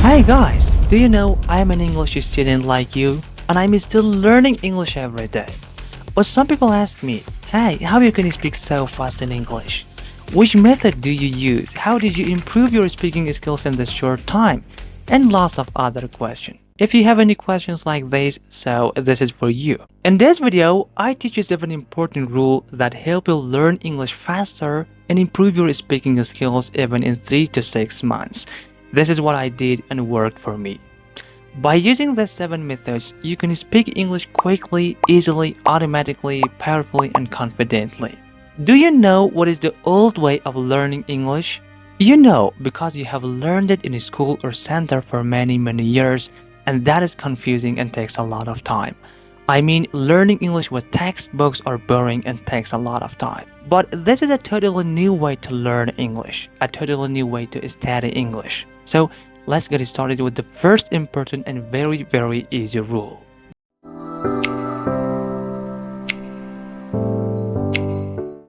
Hi guys, do you know I'm an English student like you and I'm still learning English every day. But some people ask me, hey, how you can speak so fast in English? Which method do you use? How did you improve your speaking skills in this short time? And lots of other questions. If you have any questions like this, so this is for you. In this video, I teach you 7 important rules that help you learn English faster and improve your speaking skills even in 3 to 6 months. This is what I did and worked for me. By using these 7 methods, you can speak English quickly, easily, automatically, powerfully, and confidently. Do you know what is the old way of learning English? You know because you have learned it in a school or center for many years, and that is confusing and takes a lot of time. I mean, learning English with textbooks are boring and takes a lot of time. But this is a totally new way to learn English, a totally new way to study English. So let's get started with the first important and very easy rule.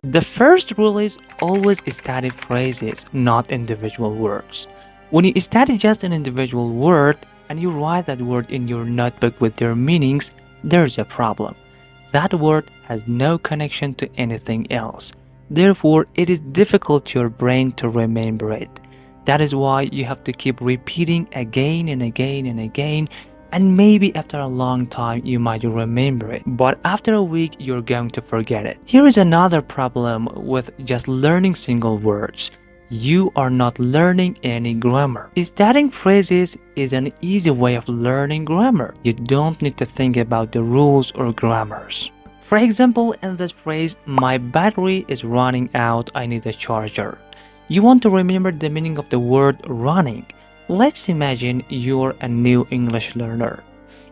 The first rule is always study phrases, not individual words. When you study just an individual word and you write that word in your notebook with their meanings, there's a problem. That word has no connection to anything else. Therefore, it is difficult to your brain to remember it. That is why you have to keep repeating again and again and again, and maybe after a long time you might remember it, but after a week you're going to forget it. Here is another problem with just learning single words. You are not learning any grammar. Studying phrases is an easy way of learning grammar. You don't need to think about the rules or grammars. For example, in this phrase, my battery is running out, I need a charger. You want to remember the meaning of the word running. Let's imagine you're a new English learner.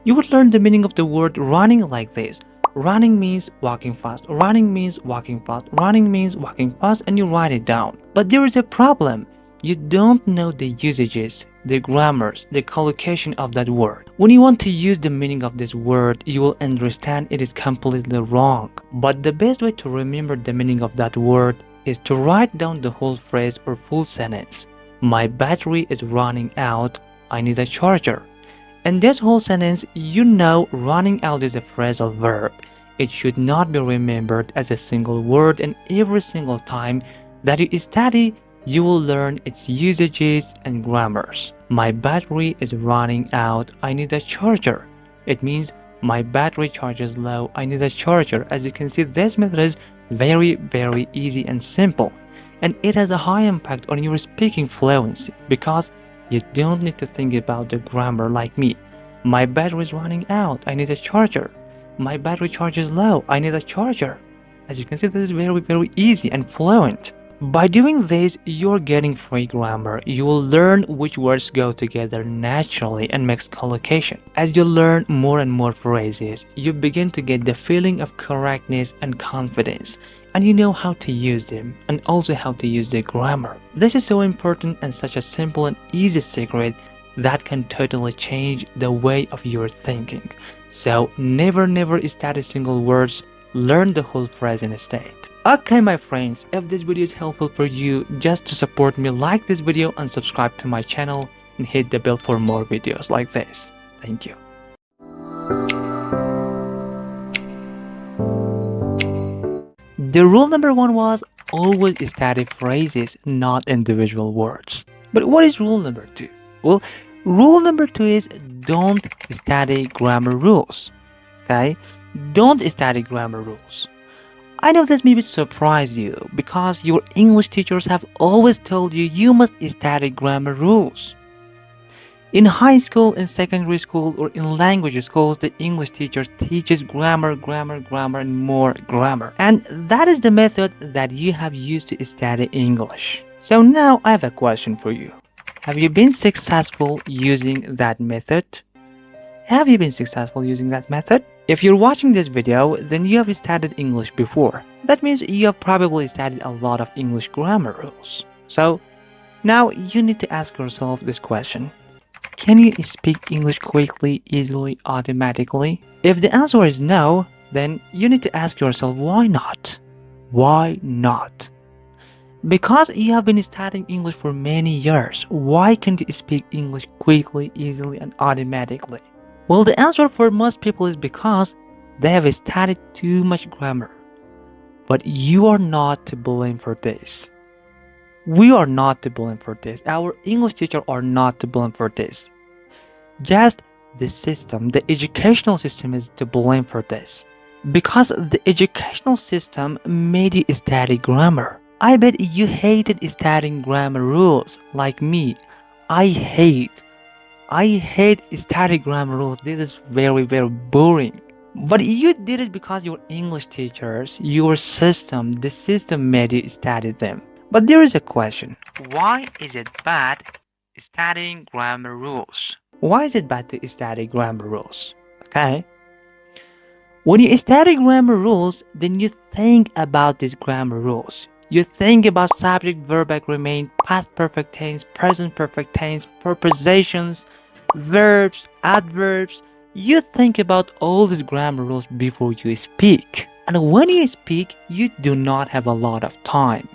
You would learn the meaning of the word running like this. Running means walking fast, running means walking fast, running means walking fast, and you write it down. But there is a problem. You don't know the usages, the grammars, the collocation of that word. When you want to use the meaning of this word, you will understand it is completely wrong. But the best way to remember the meaning of that word is to write down the whole phrase or full sentence. My battery is running out, I need a charger. In this whole sentence, you know running out is a phrasal verb. It should not be remembered as a single word, and every single time that you study, you will learn its usages and grammars. My battery is running out, I need a charger. It means my battery charge is low, I need a charger. As you can see, this method is very easy and simple, and it has a high impact on your speaking fluency because you don't need to think about the grammar like me. My battery is running out, I need a charger. My battery charge is low, I need a charger. As you can see, this is very easy and fluent. By doing this, you're getting free grammar. You will learn which words go together naturally and makes collocation. As you learn more and more phrases, you begin to get the feeling of correctness and confidence, and you know how to use them and also how to use the grammar. This is so important and such a simple and easy secret that can totally change the way of your thinking. So never study single words, learn the whole phrase instead. Okay my friends, if this video is helpful for you, just to support me, like this video and subscribe to my channel and hit the bell for more videos like this. Thank you. The rule number 1 was always study phrases, not individual words. But what is rule number 2? Well, rule number 2 is don't study grammar rules. Okay? Don't study grammar rules. I know this maybe surprise you because your English teachers have always told you you must study grammar rules. In high school, in secondary school, or in language schools, the English teachers teaches grammar, and more grammar. And that is the method that you have used to study English. So now I have a question for you. Have you been successful using that method? Have you been successful using that method? If you're watching this video, then you have studied English before. That means you have probably studied a lot of English grammar rules. So now you need to ask yourself this question. Can you speak English quickly, easily, automatically? If the answer is no, then you need to ask yourself why not? Why not? Because you have been studying English for many years, why can't you speak English quickly, easily, and automatically? Well, the answer for most people is because they have studied too much grammar. But you are not to blame for this. We are not to blame for this. Our English teacher are not to blame for this. Just the system, the educational system is to blame for this. Because the educational system made you study grammar. I bet you hated studying grammar rules like me. I hate. I hate studying grammar rules. This is very, very boring. But you did it because your English teachers, your system, the system made you study them. But there is a question. Why is it bad studying grammar rules? Why is it bad to study grammar rules? Okay. When you study grammar rules, then you think about these grammar rules. You think about subject, verb, remain, past perfect tense, present perfect tense, prepositions, verbs, adverbs. You think about all these grammar rules before you speak. And when you speak, you do not have a lot of time.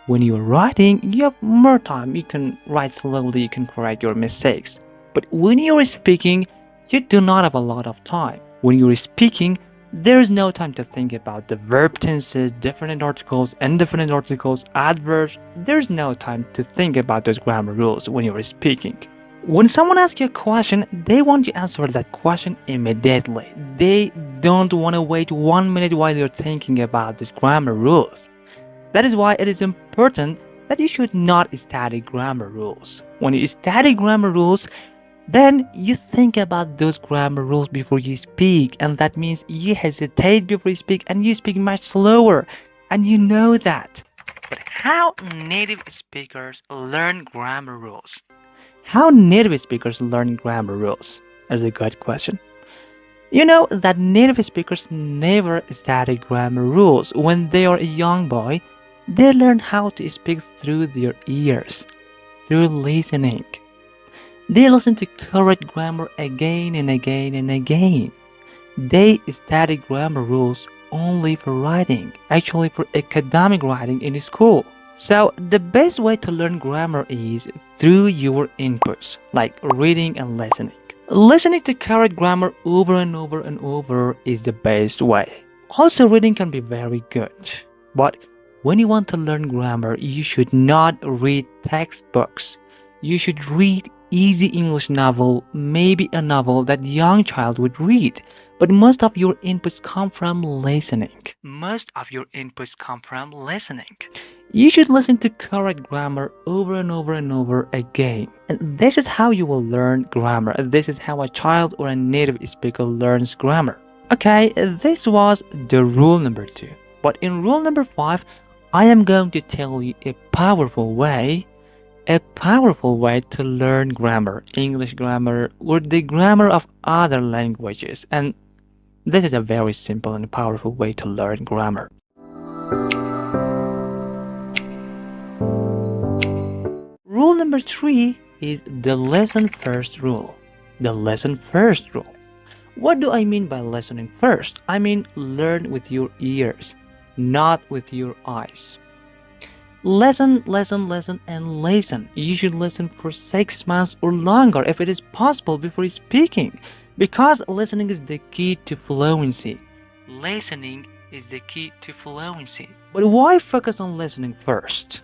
When you're writing, you have more time. You can write slowly, you can correct your mistakes. But when you're speaking, you do not have a lot of time. When you're speaking, there is no time to think about the verb tenses, definite articles, indefinite articles, adverbs. There's no time to think about those grammar rules when you're speaking. When someone asks you a question, they want you to answer that question immediately. They don't want to wait 1 minute while you're thinking about these grammar rules. That is why it is important that you should not study grammar rules. When you study grammar rules, then you think about those grammar rules before you speak, and that means you hesitate before you speak and you speak much slower, and you know that. But how native speakers learn grammar rules? How native speakers learn grammar rules? That's a good question. You know that native speakers never study grammar rules. When they are a young boy, they learn how to speak through their ears, through listening. They listen to correct grammar again and again and again. They study grammar rules only for writing, actually for academic writing in school. So the best way to learn grammar is through your inputs, like reading and listening. Listening to correct grammar over and over and over is the best way. Also, reading can be very good, but when you want to learn grammar, you should not read textbooks. You should read easy English novel, maybe a novel that young child would read. But most of your inputs come from listening. Most of your inputs come from listening. You should listen to correct grammar over and over and over again. And this is how you will learn grammar. This is how a child or a native speaker learns grammar. Okay, this was the rule number 2. But in rule number 5, I am going to tell you a powerful way to learn grammar, English grammar, or the grammar of other languages. And this is a very simple and powerful way to learn grammar. Rule number 3 is the listen first rule. The listen first rule. What do I mean by listening first? I mean learn with your ears, not with your eyes. Listen, listen, listen, and listen. You should listen for 6 months or longer if it is possible before speaking, because listening is the key to fluency. Listening is the key to fluency. But why focus on listening first?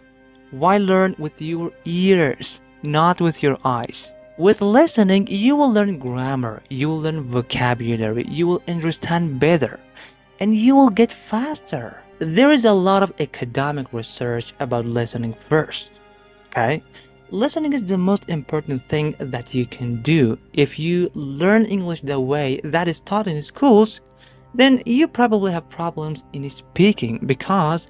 Why learn with your ears, not with your eyes? With listening, you will learn grammar, you will learn vocabulary, you will understand better, and you will get faster. There is a lot of academic research about listening first. Okay? Listening is the most important thing that you can do. If you learn English the way that is taught in schools, then you probably have problems in speaking, because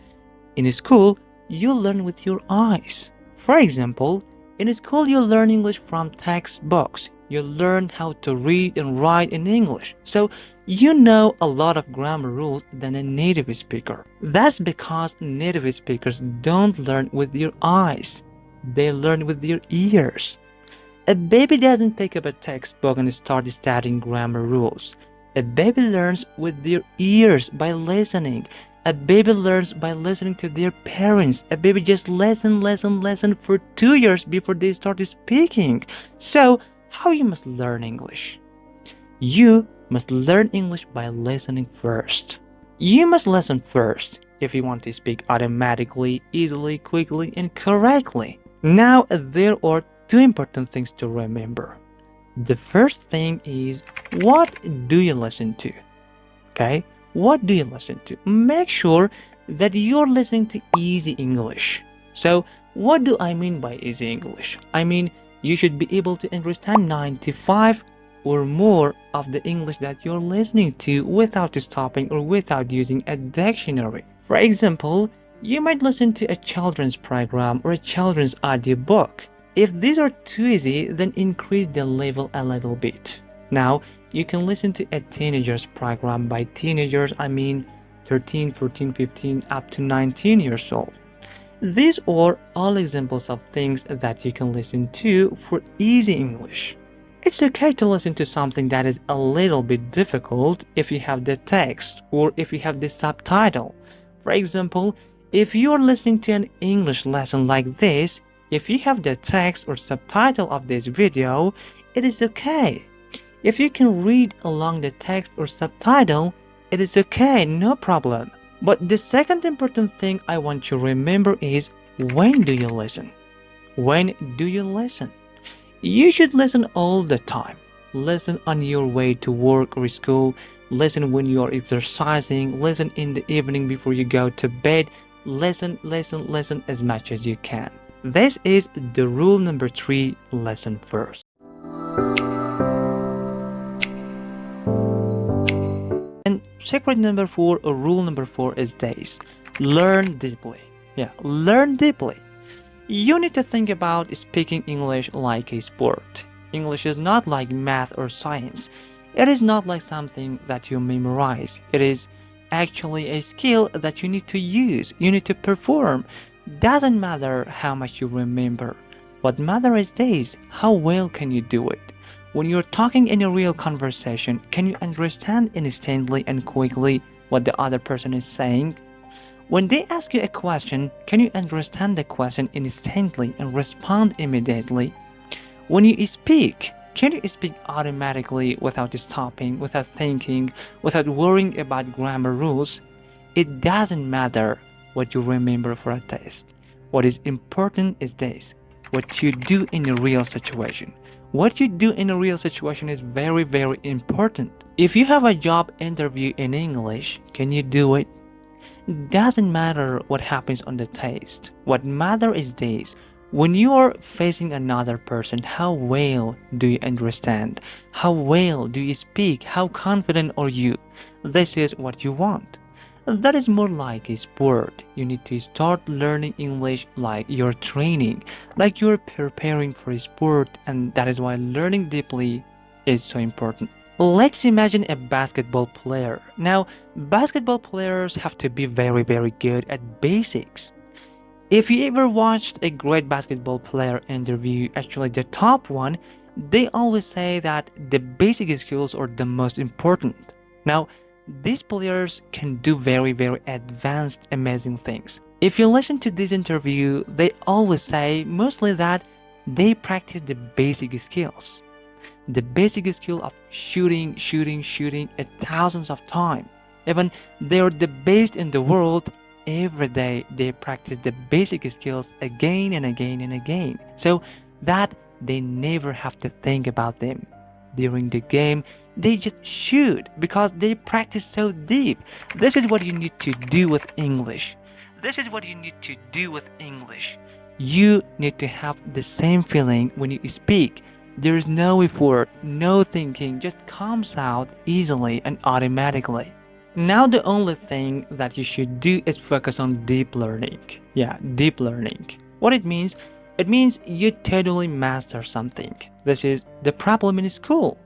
in school, you learn with your eyes. For example, in school, you learn English from textbooks. You learn how to read and write in English. So you know a lot of grammar rules than a native speaker. That's because native speakers don't learn with their eyes. They learn with their ears. A baby doesn't pick up a textbook and start studying grammar rules. A baby learns with their ears by listening. A baby learns by listening to their parents. A baby just listen for 2 years before they start speaking. So, how you must learn English? You must learn English by listening first. You must listen first if you want to speak automatically, easily, quickly, and correctly. Now, there are two important things to remember. The first thing is, what do you listen to? Okay? What do you listen to? Make sure that you're listening to easy English. So, what do I mean by easy English? I mean, you should be able to understand 95 or more of the English that you're listening to without stopping or without using a dictionary. For example, you might listen to a children's program or a children's audiobook. If these are too easy, then increase the level a little bit. Now, you can listen to a teenager's program. By teenagers, I mean 13, 14, 15, up to 19 years old. These are all examples of things that you can listen to for easy English. It's okay to listen to something that is a little bit difficult if you have the text or if you have the subtitle. For example, if you are listening to an English lesson like this, if you have the text or subtitle of this video, it is okay. If you can read along the text or subtitle, it is okay, no problem. But the second important thing I want you to remember is, when do you listen? When do you listen? You should listen all the time. Listen on your way to work or school. Listen when you are exercising. Listen in the evening before you go to bed. Listen as much as you can. This is the rule number 3, listen first. And secret number 4 or rule number 4 is this: learn deeply. Yeah, learn deeply. You need to think about speaking English like a sport. English is not like math or science. It is not like something that you memorize. It is actually a skill that you need to use. You need to perform. Doesn't matter how much you remember. What matters is how well can you do it. When you're talking in a real conversation, can you understand instantly and quickly what the other person is saying? When they ask you a question, can you understand the question instantly and respond immediately? When you speak, can you speak automatically without stopping, without thinking, without worrying about grammar rules? It doesn't matter what you remember for a test. What is important is this: what you do in a real situation. What you do in a real situation is very, very important. If you have a job interview in English, can you do it? Doesn't matter what happens on the test. What matters is this: when you are facing another person, how well do you understand? How well do you speak? How confident are you? This is what you want. That is more like a sport. You need to start learning English like you're training, like you're preparing for a sport, and that is why learning deeply is so important. Let's imagine a basketball player. Now, basketball players have to be very, very good at basics. If you ever watched a great basketball player interview, actually the top one, they always say that the basic skills are the most important. Now, these players can do very, very advanced, amazing things. If you listen to this interview, they always say mostly that they practice the basic skills. The basic skill of shooting at thousands of times. Even they are the best in the world, every day they practice the basic skills again and again and again, so that they never have to think about them. During the game, they just shoot because they practice so deep. This is what you need to do with English. This is what you need to do with English. You need to have the same feeling when you speak. There is no effort, no thinking, just comes out easily and automatically. Now the only thing that you should do is focus on deep learning. Yeah, deep learning. What it means? It means you totally master something. This is the problem in school.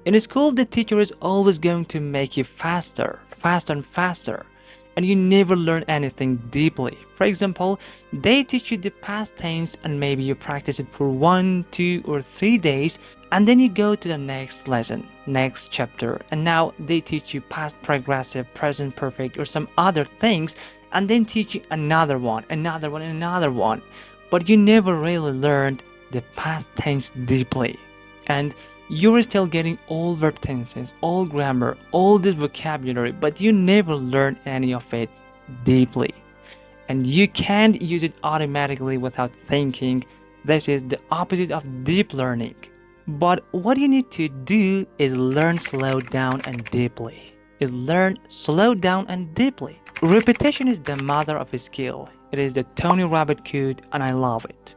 In school, the teacher is always going to make you faster and faster. and you never learn anything deeply. For example, they teach you the past tense and maybe you practice it for 1, 2, or 3 days, and then you go to the next lesson, next chapter, and now they teach you past progressive, present perfect, or some other things, and then teach you another one, another one, and another one. But you never really learned the past tense deeply. And you're still getting all verb tenses, all grammar, all this vocabulary, but you never learn any of it deeply. And you can't use it automatically without thinking. This is the opposite of deep learning. But what you need to do is learn slow down and deeply. Is learn slow down and deeply. Repetition is the mother of a skill. It is the Tony Rabbit code, and I love it.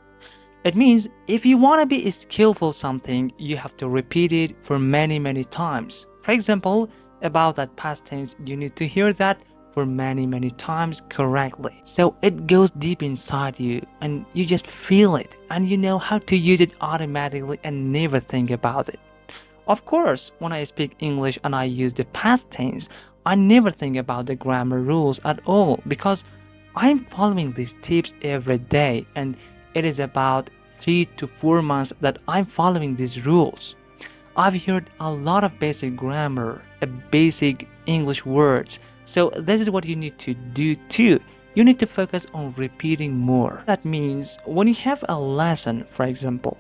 It means if you want to be skillful something, you have to repeat it for many, many times. For example, about that past tense, you need to hear that for many, many times correctly. So it goes deep inside you and you just feel it and you know how to use it automatically and never think about it. Of course, when I speak English and I use the past tense, I never think about the grammar rules at all because I'm following these tips every day and it is about 3 to 4 months that I'm following these rules. I've heard a lot of basic grammar, basic English words. So this is what you need to do too. You need to focus on repeating more. That means when you have a lesson, for example,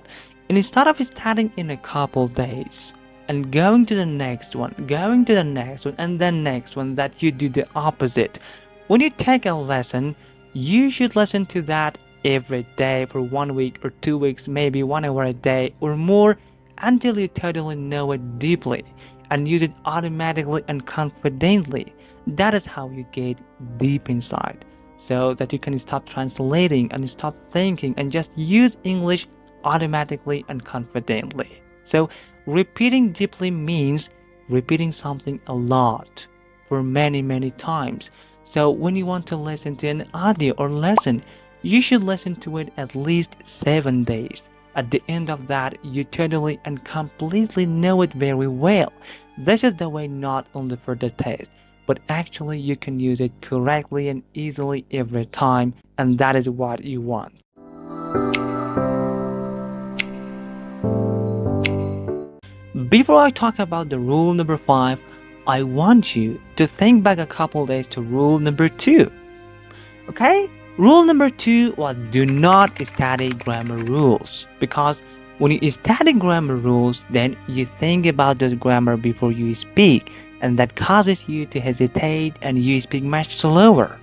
and instead of starting in a couple days and going to the next one, going to the next one, and then next one, that you do the opposite. When you take a lesson, you should listen to that every day for 1 week or 2 weeks, maybe 1 hour a day or more until you totally know it deeply and use it automatically and confidently. That is how you get deep inside so that you can stop translating and stop thinking and just use English automatically and confidently. So repeating deeply means repeating something a lot for many, many times. So when you want to listen to an audio or lesson, you should listen to it at least 7 days. At the end of that, you totally and completely know it very well. This is the way not only for the test, but actually you can use it correctly and easily every time, and that is what you want. Before I talk about the rule number 5, I want you to think back a couple days to rule number 2. Okay? Rule number 2 was do not study grammar rules, because when you study grammar rules, then you think about the grammar before you speak, and that causes you to hesitate and you speak much slower.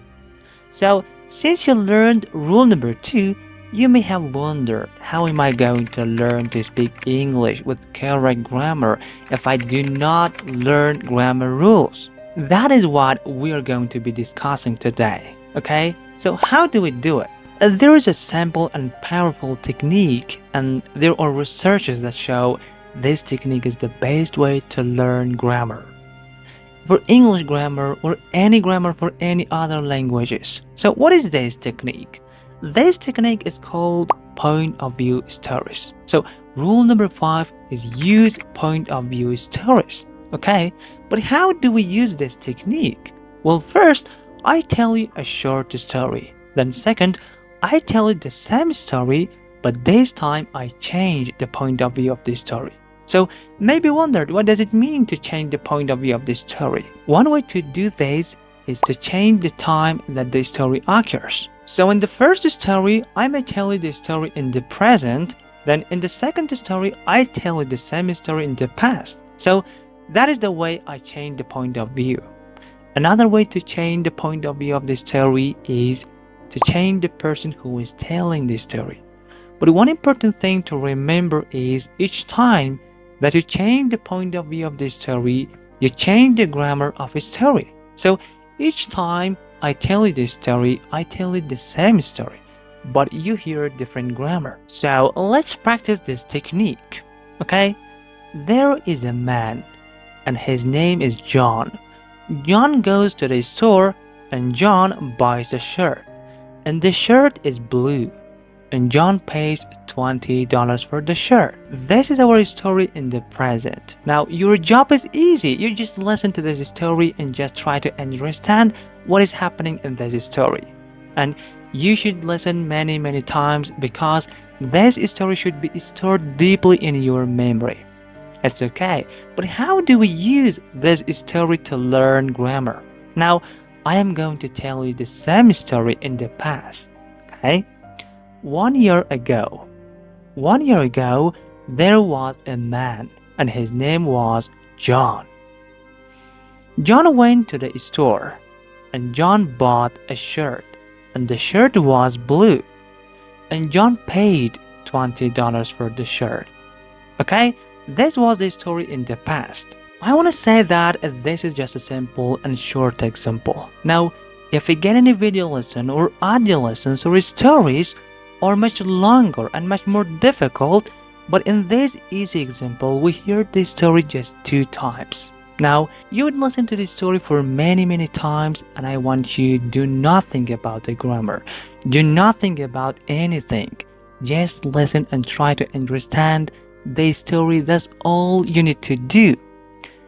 So, since you learned rule number 2, you may have wondered, how am I going to learn to speak English with correct grammar if I do not learn grammar rules? That is what we are going to be discussing today, okay? So how do we do it? There is a simple and powerful technique, and there are researches that show this technique is the best way to learn grammar. For English grammar or any grammar for any other languages. So what is this technique? This technique is called point of view stories. So rule number 5 is use point of view stories. Okay, but how do we use this technique? Well, first, I tell you a short story. Then second, I tell you the same story, but this time I change the point of view of the story. So maybe wondered, what does it mean to change the point of view of the story? One way to do this is to change the time that the story occurs. So in the first story, I may tell you the story in the present. Then in the second story, I tell you the same story in the past. So that is the way I change the point of view. Another way to change the point of view of the story is to change the person who is telling the story. But one important thing to remember is each time that you change the point of view of the story, you change the grammar of a story. So each time I tell you the story, I tell you the same story, but you hear different grammar. So let's practice this technique, okay? There is a man, and his name is John. John goes to the store and John buys a shirt, and the shirt is blue, and John pays $20 for the shirt. This is our story in the present. Now, your job is easy. You just listen to this story and just try to understand what is happening in this story. And you should listen many times because this story should be stored deeply in your memory. It's okay, but how do we use this story to learn grammar? Now, I am going to tell you the same story in the past, okay? 1 year ago, 1 year ago, there was a man and his name was John. John went to the store and John bought a shirt and the shirt was blue and John paid $20 for the shirt. Okay, this was the story in the past. I want to say that this is just a simple and short example. Now, if we get any video lesson or audio lessons or stories are much longer and much more difficult, but in this easy example, we hear this story just 2 times. Now, you would listen to this story for many times and I want you to do nothing about the grammar. Do nothing about anything. Just listen and try to understand the story. That's all you need to do.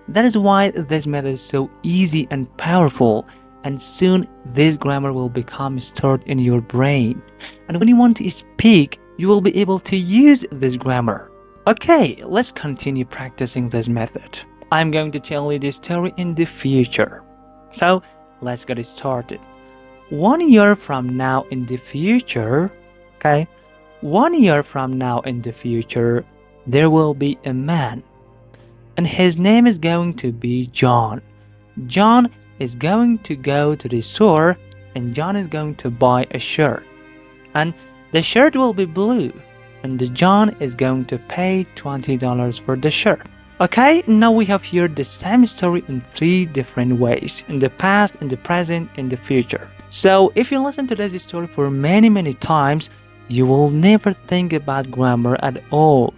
That is why this method is so easy and powerful, and soon this grammar will become stored in your brain. And when you want to speak, you will be able to use this grammar. Okay, let's continue practicing this method. I'm going to tell you this story in the future. So, let's get started. 1 year from now in the future, okay, 1 year from now in the future, there will be a man. And his name is going to be John. John is going to go to the store and John is going to buy a shirt. And the shirt will be blue and John is going to pay $20 for the shirt. Okay, now we have here the same story in 3 different ways: in the past, in the present, in the future. So if you listen to this story for many times, you will never think about grammar at all.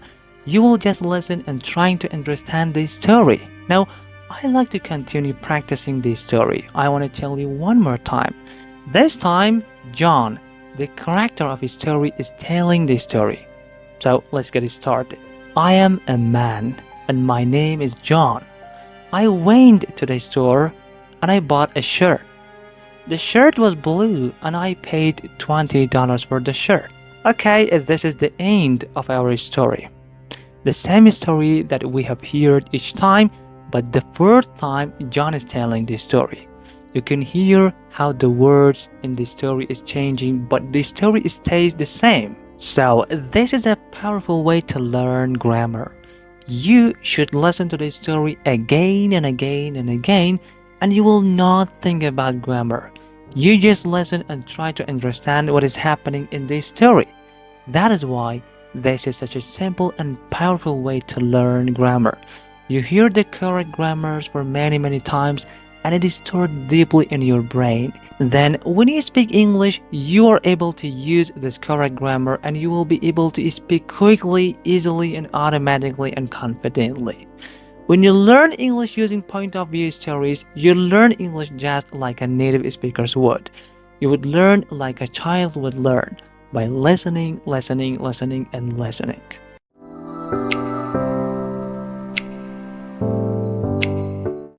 You will just listen and trying to understand this story. Now, I like to continue practicing this story. I want to tell you one more time. This time, John, the character of his story, is telling this story. So let's get it started. I am a man and my name is John. I went to the store and I bought a shirt. The shirt was blue and I paid $20 for the shirt. Okay, this is the end of our story. The same story that we have heard each time, but the first time John is telling this story. You can hear how the words in the story is changing, but the story stays the same. So this is a powerful way to learn grammar. You should listen to this story again and again and again, and you will not think about grammar. You just listen and try to understand what is happening in this story. That is why this is such a simple and powerful way to learn grammar. You hear the correct grammars for many times and it is stored deeply in your brain. Then when you speak English, you are able to use this correct grammar and you will be able to speak quickly, easily, and automatically and confidently. When you learn English using point of view stories, you learn English just like a native speaker would. You would learn like a child would learn, by listening, and listening.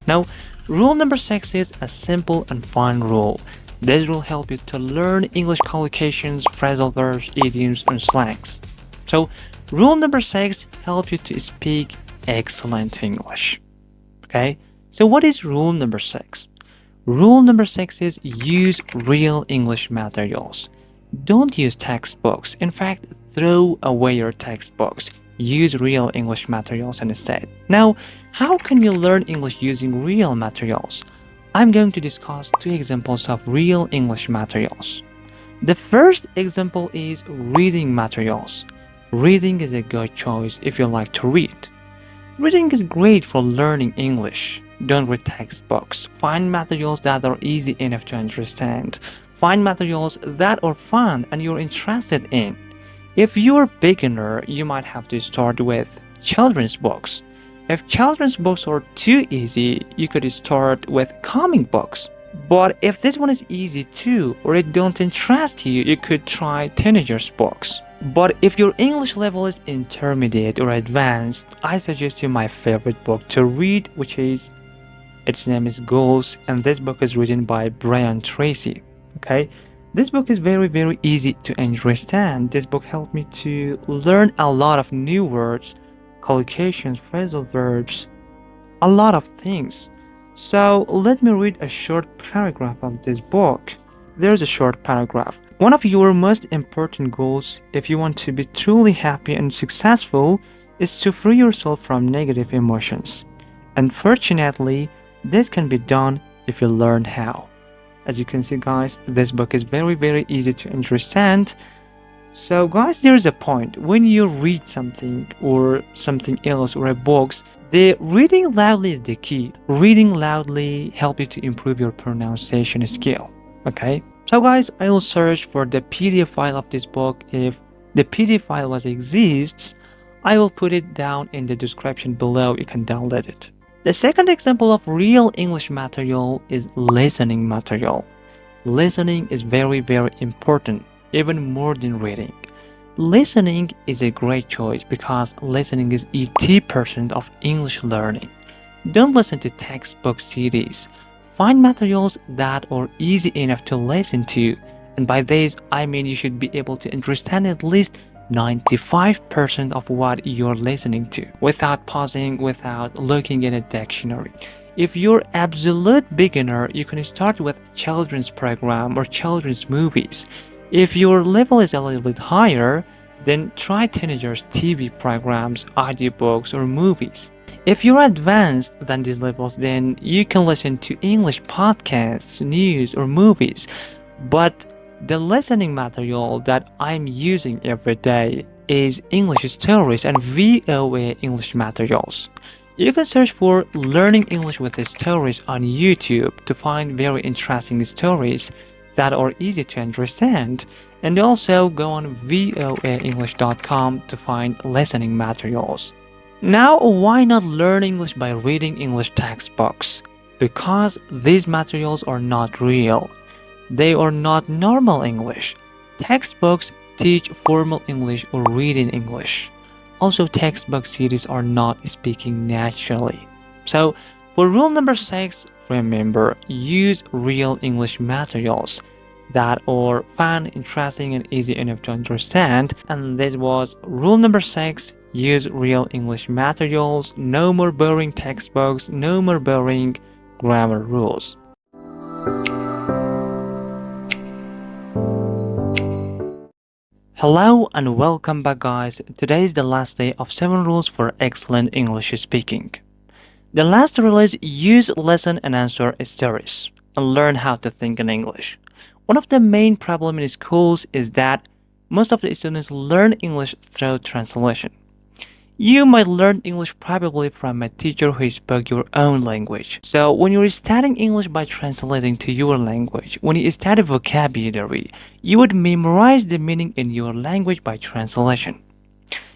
Now, rule number 6 is a simple and fun rule. This will help you to learn English collocations, phrasal verbs, idioms, and slangs. So, rule number 6 helps you to speak excellent English. Okay? So what is rule number 6? Rule number 6 is use real English materials. Don't use textbooks. In fact, throw away your textbooks. Use real English materials instead. Now, how can you learn English using real materials? I'm going to discuss 2 examples of real English materials. The first example is reading materials. Reading is a good choice if you like to read. Reading is great for learning English. Don't read textbooks. Find materials that are easy enough to understand. Find materials that are fun and you're interested in. If you're a beginner, you might have to start with children's books. If children's books are too easy, you could start with comic books. But if this one is easy too, or it don't interest you, you could try teenagers books. But if your English level is intermediate or advanced, I suggest you my favorite book to read, which is its name is Goals, and this book is written by Brian Tracy. Okay, this book is very easy to understand. This book helped me to learn a lot of new words, collocations, phrasal verbs, a lot of things. So let me read a short paragraph of this book. There's a short paragraph. One of your most important goals, if you want to be truly happy and successful, is to free yourself from negative emotions. Unfortunately, this can be done if you learn how. As you can see, guys, this book is very easy to understand. So guys, there is a point when you read something or something else or a books, the reading loudly is the key. Reading loudly help you to improve your pronunciation skill. Okay, so guys, I'll search for the PDF file of this book. If the PDF file was exists, I will put it down in the description below. You can download it. The second example of real English material is listening material. Listening is very important, even more than reading. Listening is a great choice because listening is 80% of English learning. Don't listen to textbook CDs. Find materials that are easy enough to listen to, and by this I mean you should be able to understand at least 95% of what you're listening to without pausing, without looking in a dictionary. If you're absolute beginner, you can start with children's program or children's movies. If your level is a little bit higher, then try teenagers TV programs, audiobooks or movies. If you're advanced than these levels, then you can listen to English podcasts, news or movies. But the listening material that I'm using every day is English stories and VOA English materials. You can search for Learning English with Stories on YouTube to find very interesting stories that are easy to understand, and also go on voaenglish.com to find listening materials. Now, why not learn English by reading English textbooks? Because these materials are not real. They are not normal English. Textbooks teach formal English or reading English. Also, textbook series are not speaking naturally. So, for rule number 6, remember, use real English materials that are fun, interesting, and easy enough to understand. And this was rule number 6, use real English materials. No more boring textbooks, no more boring grammar rules. Hello and welcome back, guys. Today is the last day of 7 rules for excellent English speaking. The last rule is use listen and answer stories and learn how to think in English. One of the main problems in schools is that most of the students learn English through translation. You might learn English probably from a teacher who spoke your own language. So when you're studying English by translating to your language, when you study vocabulary, you would memorize the meaning in your language by translation.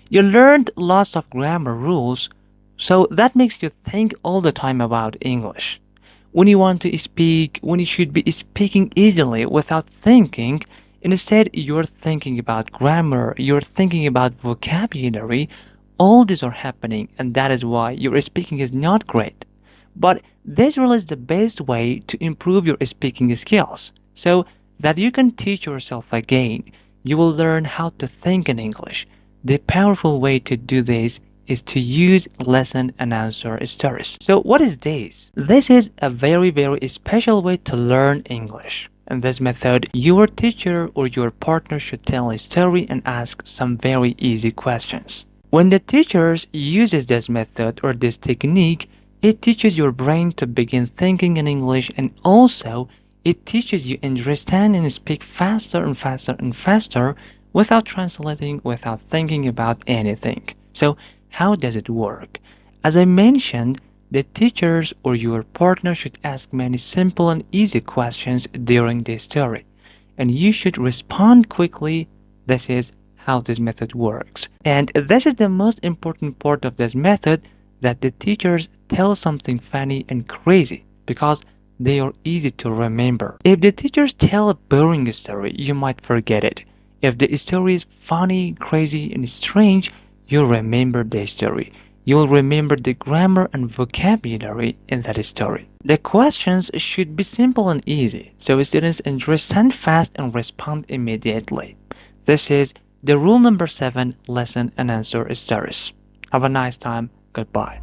You learned lots of grammar rules, so that makes you think all the time about English. When you want to speak, when you should be speaking easily without thinking, instead you're thinking about grammar, you're thinking about vocabulary. All these are happening, and that is why your speaking is not great. But this really is the best way to improve your speaking skills so that you can teach yourself again. You will learn how to think in English. The powerful way to do this is to use listen and answer stories. So what is this? This is a very special way to learn English. In this method, your teacher or your partner should tell a story and ask some very easy questions. When the teacher uses this method or this technique, it teaches your brain to begin thinking in English, and also it teaches you understand and speak faster and faster without translating, without thinking about anything. So how does it work? As I mentioned, the teachers or your partner should ask many simple and easy questions during the story, and you should respond quickly. This is how this method works. And this is the most important part of this method, that the teachers tell something funny and crazy, because They are easy to remember. If the teachers tell a boring story, you might forget it. If the story is funny, crazy, and strange, you'll remember the story. You'll remember the grammar and vocabulary in that story. The questions should be simple and easy, so students understand fast and respond immediately. This is the rule number 7, lesson and answer stories. Have a nice time. Goodbye.